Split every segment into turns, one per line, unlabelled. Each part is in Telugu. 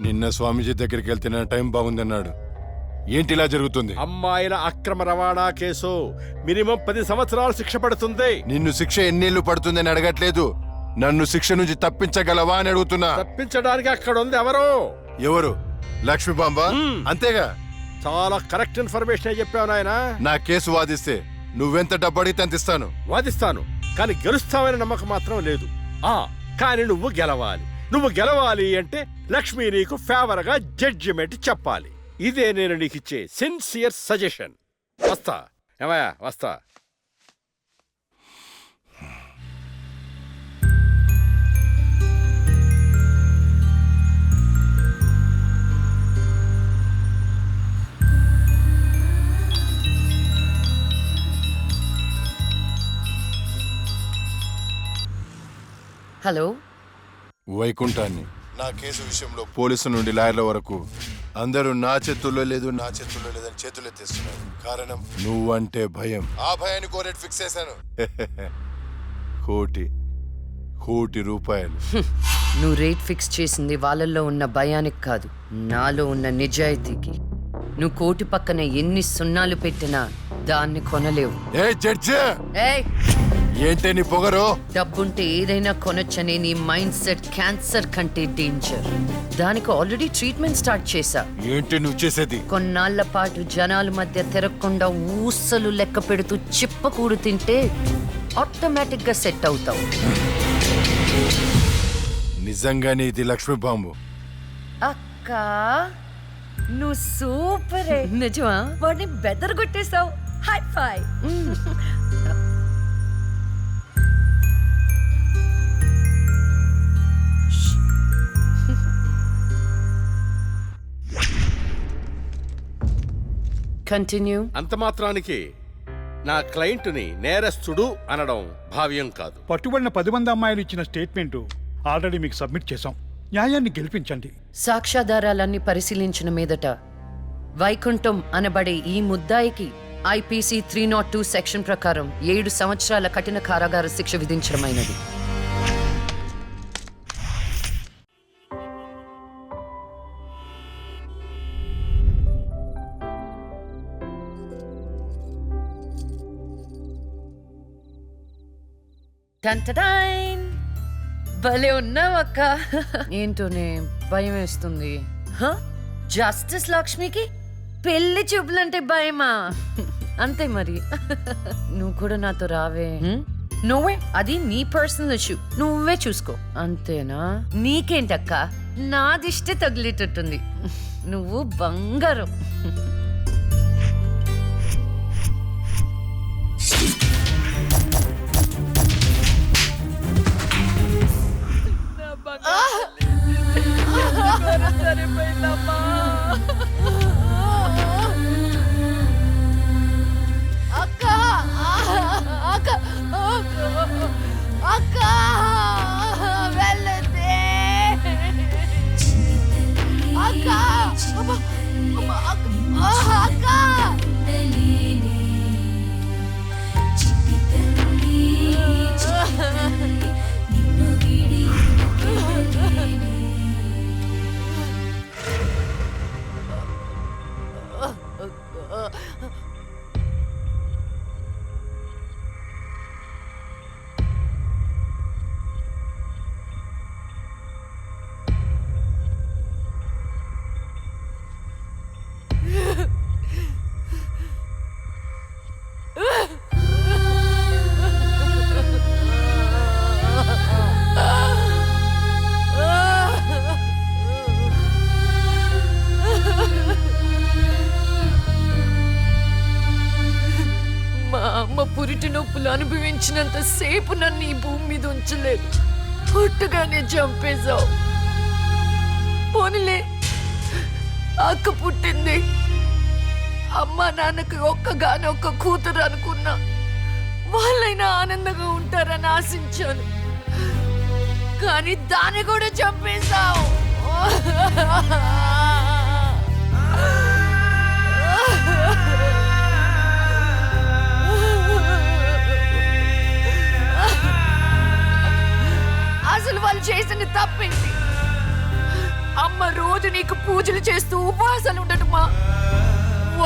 నిన్న స్వామీజీ దగ్గరికి వెళ్తే నా టైం బాగుందన్నాడు. ఏంటి ఇలా జరుగుతుంది?
అమ్మాయిల అక్రమ రవాణా కేసు మినిమం 10 సంవత్సరాలు శిక్ష పడుతుంది.
నిన్ను శిక్ష ఎన్నేళ్లు పడుతుందని అడగట్లేదు, నన్ను శిక్ష నుంచి తప్పించగలవా అని అడుగుతున్నా.
తప్పించడానికి అక్కడ ఉంది ఎవరు?
ఎవరు? లక్ష్మీబాంబ. అంతేగా?
చాలా కరెక్ట్ ఇన్ఫర్మేషన్ చెప్పావు నాయన.
నా కేసు వాదిస్తే నువ్వెంత డబ్బు అడిగితే అంత ఇస్తాను.
వాదిస్తాను, కానీ గెలుస్తావని నమ్మకం మాత్రం లేదు. కానీ నువ్వు గెలవాలి. నువ్వు గెలవాలి అంటే లక్ష్మి నీకు ఫేవర్ గా జడ్జిమెంట్ చెప్పాలి. ఇదే నేను నీకు ఇచ్చే సిన్సియర్ సజెషన్. వస్తా ఏమయ్యా, వస్తా.
హలో,
వైకుంఠాన్ని. నా కేసు విషయంలో పోలీసు నుండి లాయర్ల వరకు అందరూ నా చేతుల్లో లేదు లేదని చేతులు ఎత్తేస్తున్నారు. కారణం నువ్వంటే భయం. ఆ భయాన్ని కోరేట్ ఫిక్స్ చేశాను. కోటి రూపాయలు.
నువ్వు రేట్ ఫిక్స్ చేసింది వాళ్ళల్లో ఉన్న భయానికి కాదు, నాలో ఉన్న నిజాయితీకి. నువ్వు కోటి పక్కన ఎన్ని సున్నాలు పెట్టినా దాన్ని కొనలేవు. ఏయ్,
ఏంటే నీ పొగరు?
డబ్బుంటే ఏదైనా కొనొచ్చనే నీ మైండ్ సెట్ క్యాన్సర్ కంటే డేంజర్. దానికి ఆల్రెడీ ట్రీట్మెంట్ స్టార్ట్ చేశా.
ఏంటి నువ్వు చేసేది?
కొన్నాళ్ల పాటు జనాల మధ్య తిరగకుండా ఊసలు లెక్క పెడుతూ చిప్పకూడు తింటే ఆటోమేటిక్ గా సెట్ అవుతావు.
నిజంగానే ఇది లక్ష్మీ బాంబు.
అక్క, నువ్వు సూపరే. నిజమా? వాడిని బెదరగొట్టేశావు. హై ఫై. కంటిన్యూ.
అంత మాత్రానికి నా క్లయింట్ని నేరస్తుడు అనడం భావ్యం కాదు.
పట్టుబడిన 10 మంది అమ్మాయిలు ఇచ్చిన స్టేట్మెంట్ ఆల్రెడీ మీకు సబ్మిట్ చేశాం. న్యాయాన్ని గెలిపించండి.
సాక్ష్యాధారాలన్నీ పరిశీలించిన మీదట వైకుంఠం అనబడే ఈ ముద్దాయికి ఐపీసీ 302 సెక్షన్ ప్రకారం 7 సంవత్సరాల కఠిన కారాగార శిక్ష విధించడమైనది. భలే ఉన్నావక్క. ఏంటోనే భయం వేస్తుంది. జస్టిస్ లక్ష్మికి పెళ్లి చూపులంటే భయమా? అంతే మరి. నువ్వు కూడా నాతో రావే. నువ్వే, అది నీ పర్సనల్ ఇష్యూ, నువ్వే చూసుకో. అంతేనా? నీకేంటక్క, నాదిష్టే తగిలేటట్టుంది. నువ్వు బంగారం. పురిటి నొప్పులు అనుభవించినంత సేపు నన్ను ఈ భూమి మీద ఉంచలేదు. పుట్టగానే చంపేశావు. పోనీలే, అక్క పుట్టింది. అమ్మ నాన్నకి ఒక్కగానొక్క కూతురు అనుకున్నా. వాళ్ళైనా ఆనందంగా ఉంటారని ఆశించాను, కానీ దాన్ని కూడా చంపేశావు. అసలు వాళ్ళు చేసిన తప్పేంటి? అమ్మ రోజు రోజు నీకు పూజలు చేస్తూ ఉపవాసాలు ఉండటమా?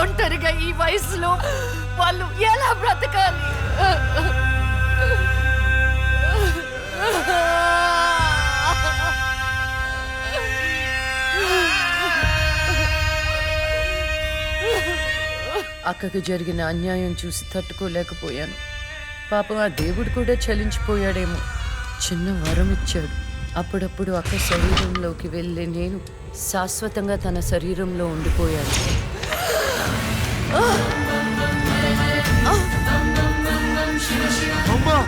ఒంటరిగా ఈ వయసులో వాళ్ళు ఎలా బ్రతకాలి? అక్కకు జరిగిన అన్యాయం చూసి తట్టుకోలేకపోయాను. పాపం ఆ దేవుడు కూడా చలించిపోయాడేమో. చిన్న వరం ఇచ్చాడు. అప్పుడప్పుడు అక్క శరీరంలోకి వెళ్ళే నేను శాశ్వతంగా తన శరీరంలో ఉండిపోయాను.
అమ్మా!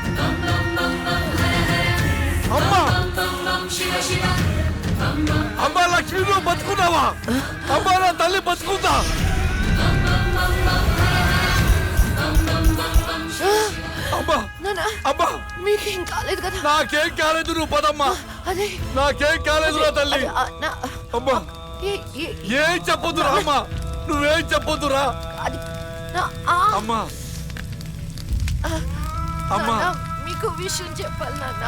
అమ్మా! అమ్మా లక్ష్మి, నువ్వు బతుకున్నావా? అమ్మా, నా తల్లి బతుకుందా? అమ్మా! అమ్మా!
మీకేం కాలేదు కదా?
నాకేం కాలేదు, నువ్వు పదమ్మా.
అదే
నాకేం కాలేదు నా తల్లి. అమ్మా, ఏం చెప్పొద్దురా అమ్మా, నువ్వేం చెప్పొద్దురా. అమ్మా, అమ్మా,
మీకు విషయం చెప్పాలి నాన్న.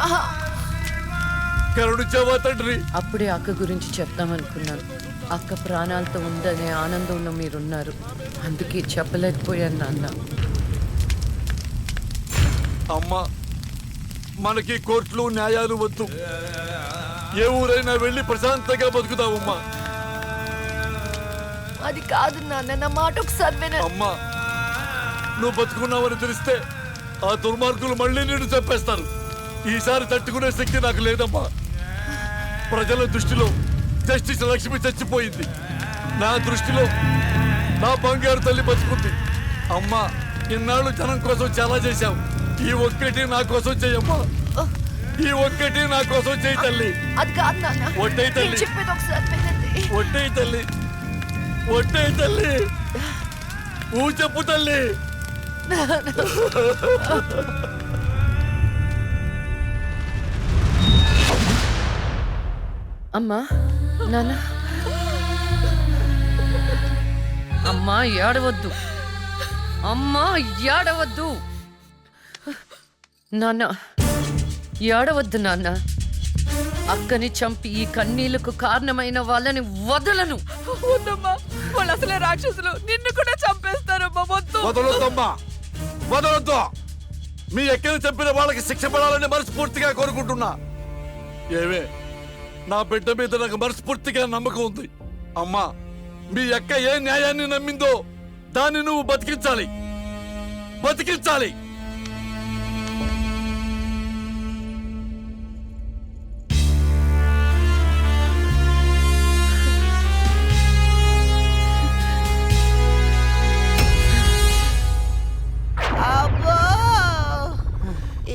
కరుణించావా తండ్రి?
అప్పుడే అక్క గురించి చెప్తామనుకున్నాను. అక్క ప్రాణాలతో ఉందనే ఆనందంలో మీరున్నారు. అందుకే చెప్పలేకపోయాను నాన్న.
అమ్మా, మనకి కోర్టులు న్యాయాలు వద్దు. ఏ ఊరైనా వెళ్ళి ప్రశాంతంగా బతుకుతావమ్మా.
అది కాదు నాన్న, నా మాట ఒకసారి వినండి.
అమ్మా, నువ్వు బతుకున్నావని తెలిస్తే ఆ దుర్మార్గులు మళ్ళీ నిన్ను చంపేస్తారు. ఈసారి తట్టుకునే శక్తి నాకు లేదమ్మా. ప్రజల దృష్టిలో జస్టిస్ లక్ష్మి చచ్చిపోయింది. నా దృష్టిలో నా బంగారు తల్లి బతుకుంది. అమ్మా, ఇన్నాళ్ళు జనం కోసం చాలా చేశావు. ఈ ఒక్కటి నా కోసం చెయ్యమ్మా. ఈ ఒక్కటి నా కోసం చెయ్యి తల్లి.
అది కాదు నాన్న,
ఒట్టేయి తల్లి,
చెప్పేది ఒకసారి వినండి.
ఒట్టేయి తల్లి, ఒట్టేయి తల్లి, చెప్పు తల్లి.
అమ్మా, నాన్న, అమ్మా ఏడవద్దు, అమ్మా ఏడవద్దు, నాన్న ఏడవద్దు నాన్న. అక్కని చంపి ఈ కన్నీళ్లకు కారణమైన వాళ్ళని వదలను.
వద్దమ్మా, వాళ్ళు అసలే రాక్షసులు, నిన్ను కూడా చంపేస్తారమ్మా. వద్దు.
వదలొద్దమ్మా, వదలొద్దు. మీ ఎక్కని చంపిన వాళ్ళకి శిక్ష పడాలని మనస్ఫూర్తిగా కోరుకుంటున్నా. ఏమే, నా బిడ్డ మీద నాకు మనస్ఫూర్తిగా నమ్మకం ఉంది. అమ్మా, మీ అక్క ఏ న్యాయాన్ని నమ్మిందో దాన్ని నువ్వు బతికించాలి, బతికించాలి.
అబ్బో,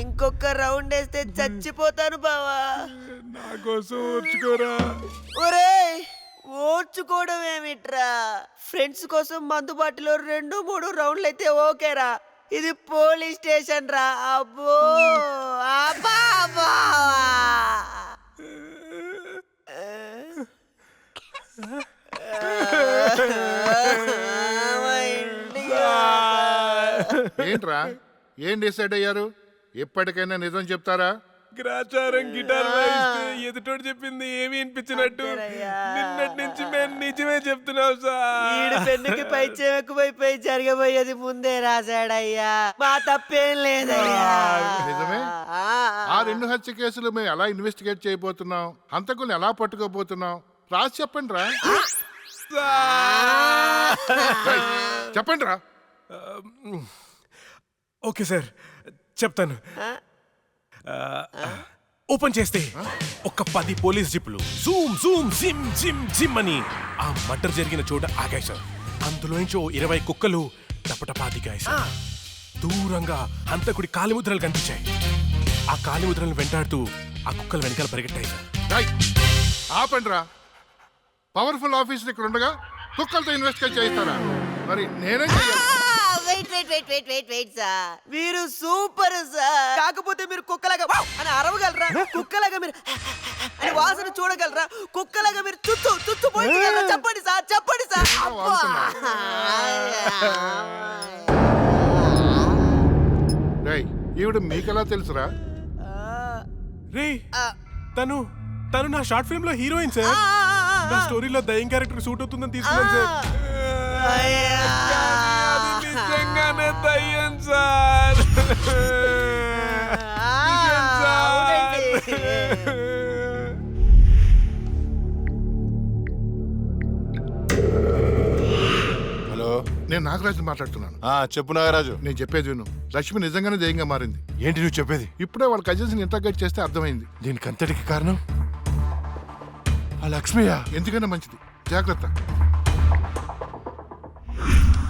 ఇంకొక రౌండ్ వేస్తే చచ్చిపోతాను బావా.
నా కోసం ఓర్చుకోరా.
ఒరేయ్, ఓర్చుకోవడం ఏమిట్రా? ఫ్రెండ్స్ కోసం మందుబాటులో 2-3 రౌండ్లు అయితే ఓకేరా. ఇది పోలీస్ స్టేషన్ రా. అబ్బో, అబ్బా, అబ్బా.
ఏంట్రా, ఏం డిసైడ్ అయ్యారు? ఎప్పటికైనా నిజం చెప్తారా?
గ్రాచారం గిటార్ వాయిస్తే ఎదుటోడు చెప్పింది ఏమి వినిపించినట్టు నిన్నటి నుంచి మేము నిజమే చెప్తున్నాం సార్.
ఈడు పెన్నుకి పైచం ఎక్కువైపోయి జరగబోయేది ముందే రాశాడయ్యా. మా తప్పేం లేదయ్యా.
నిజమే. ఆ 2 హత్య కేసులు మేము ఎలా ఇన్వెస్టిగేట్ చేయబోతున్నాం, హంతకుల్ని ఎలా పట్టుకోబోతున్నాం, రాసి చెప్పండి రా. చెప్పండి రా.
ఓకే సార్, చెప్తాను. ఓపెన్ చేస్తే ఒక 10 పోలీస్ జీపులు జూమ్ జూమ్ జిమ్ జిమ్ జిమ్ అని ఆ మర్డర్ జరిగిన చోట ఆగాయి సార్. అందులో నుంచి 20 కుక్కలు టపటపా దిగాయి సార్. దూరంగా హంతకుడి కాలిముద్రలు కనిపించాయి. ఆ కాలిముద్రలను వెంటాడుతూ ఆ కుక్కలు వెనకాల పరిగెట్టాయి సార్.
ఆపండి రా. పవర్ఫుల్ ఆఫీసర్ ఇక్కడ ఉండగా కుక్కలతో ఇన్వెస్టిగేట్ చేయిస్తారా? మరి నేనేం చెయ్యాలి?
వెయిట్ సార్, మీరు సూపర్ సార్. కాకపోతే మీరు కుక్కలాగా వావ్ అని అరవగలరా? కుక్కలాగా మీరు అని వాసన చూడగలరా? కుక్కలాగా మీరు చుట్టూ చుట్టూ పోయించగలరా? చెప్పండి సార్, చెప్పండి సార్.
ఈవిడ మీకెలా తెలుసురా?
రే, తను నా షార్ట్ ఫిల్మ్ లో హీరోయిన్ సార్. జనరల్ స్టోరీలో దయ్యం క్యారెక్టర్ సూట్ అవుతుందని తీసుకున్నాను సార్. అది నిజంగానే దయ్యం సార్.
హలో,
నేను నాగరాజు మాట్లాడుతున్నాను.
చెప్పు నాగరాజు.
నేను చెప్పేది విను. లక్ష్మి నిజంగానే దయ్యంగా మారింది.
ఏంటి నువ్వు చెప్పేది?
ఇప్పుడే వాళ్ళ కజిన్స్ ఇంటర్గేట్ చేస్తే అర్థమైంది.
దీనికి అంతటికి కారణం ఆ లక్ష్మియా?
ఎందుకైనా మంచిది, జాగ్రత్త.